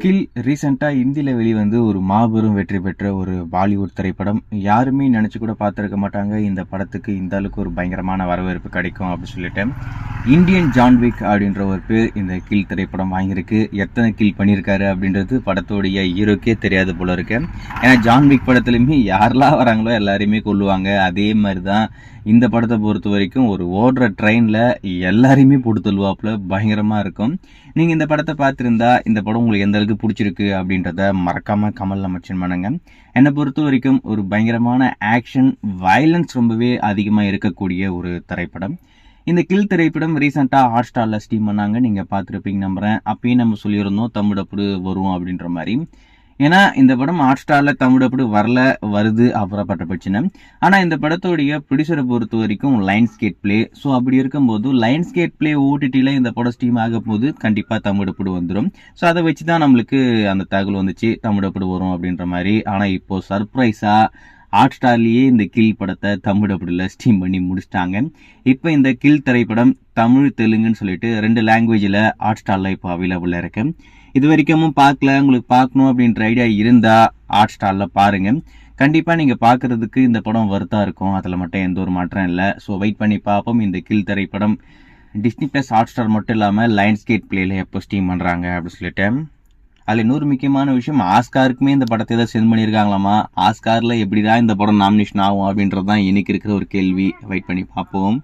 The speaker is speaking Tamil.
கில் ரீசெண்டா இந்தியில வெளிவந்து ஒரு மாபெரும் வெற்றி பெற்ற ஒரு பாலிவுட் திரைப்படம். யாருமே நினைச்சு கூட பார்த்திருக்க மாட்டாங்க இந்த படத்துக்கு இந்த அளவுக்கு ஒரு பயங்கரமான வரவேற்பு கிடைக்கும் அப்படின்னு சொல்லிட்டு. இந்தியன் ஜான்விக் அப்படின்ற ஒரு பேர் இந்த கில் திரைப்படம் வாங்கியிருக்கு. எத்தனை கில் பண்ணியிருக்காரு அப்படின்றது படத்தோடைய ஹீரோக்கே தெரியாது போல இருக்கு. ஏன்னா ஜான்விக் படத்துலையுமே யாரெல்லாம் வராங்களோ எல்லாரையுமே கொல்லுவாங்க. அதே மாதிரி தான் இந்த படத்தை பொறுத்த வரைக்கும் ஒரு ஓடுற ட்ரெயினில் எல்லாரையுமே போட்டு தள்ளுவாப்புல பயங்கரமாக இருக்கும். நீங்கள் இந்த படத்தை பார்த்துருந்தா இந்த படம் உங்களுக்கு எந்த அளவுக்கு பிடிச்சிருக்கு அப்படின்றத மறக்காமல் கமெண்ட்ல மென்ஷன் பண்ணுங்க. என்னை பொறுத்த வரைக்கும் ஒரு பயங்கரமான ஆக்ஷன் வயலன்ஸ் ரொம்பவே அதிகமாக இருக்கக்கூடிய ஒரு திரைப்படம். இந்த கில் திரைப்படம் ரீசெண்டாக ஹாட் ஸ்டாரில் ஸ்ட்ரீம் பண்ணாங்க. நீங்கள் பார்த்துருப்பீங்க நம்புகிறேன். அப்பயும் நம்ம சொல்லியிருந்தோம் தமிழ் டப்பு வரும் அப்படின்ற மாதிரி. ஏன்னா இந்த படம் ஹாட் ஸ்டாரில் தமிழ் டப்பு வருது அப்புறப்பட்ட பிரச்சனை. ஆனால் இந்த படத்தோடைய ப்ரொடியூசரை பொறுத்த வரைக்கும் லைன்ஸ் கேட் பிளே. ஸோ அப்படி இருக்கும்போது லைன்ஸ் கேட் பிளே ஓடிடியில் இந்த படம் ஸ்ட்ரீம் ஆக போது கண்டிப்பாக தமிழ் டப்பு வந்துடும். ஸோ அதை வச்சு தான் நம்மளுக்கு அந்த தகவல் வந்துச்சு தமிழ் டப்பு வரும் அப்படின்ற மாதிரி. ஆனால் இப்போ சர்ப்ரைஸாக ஹாட் ஸ்டார்லேயே இந்த கில் படத்தை தமிழ் டப்புல ஸ்ட்ரீம் பண்ணி முடிச்சிட்டாங்க. இப்போ இந்த கில் திரைப்படம் தமிழ் தெலுங்குன்னு சொல்லிட்டு 2 லாங்குவேஜில் ஹாட் ஸ்டாரில் இப்போ அவைலபிளாக இருக்கு. இது வரைக்கும் பார்க்கல, உங்களுக்கு பார்க்கணும் அப்படின்ற ஐடியா இருந்தால் ஹாட் ஸ்டாரில் பாருங்கள். கண்டிப்பாக நீங்கள் பார்க்குறதுக்கு இந்த படம் வருத்தா இருக்கும். அதில் மட்டும் எந்த ஒரு மாற்றம் இல்லை. ஸோ வெயிட் பண்ணி பார்ப்போம் இந்த கில் திரைப்படம் டிஸ்னி ப்ளஸ் ஹாட் ஸ்டார் மட்டும் இல்லாமல் லைன்ஸ் கேட் பிளேயில் எப்போ ஸ்ட்ரீம் பண்ணுறாங்க அப்படின்னு சொல்லிட்டு. அதில் இன்னொரு முக்கியமான விஷயம், ஆஸ்காருக்குமே இந்த படத்தை தான் சென்ட் பண்ணியிருக்காங்களாமா. ஆஸ்காரில் எப்படிதான் இந்த படம் நாமினேஷன் ஆகும் அப்படின்றது தான் எனக்கு இருக்கிற ஒரு கேள்வி. வெயிட் பண்ணி பார்ப்போம்.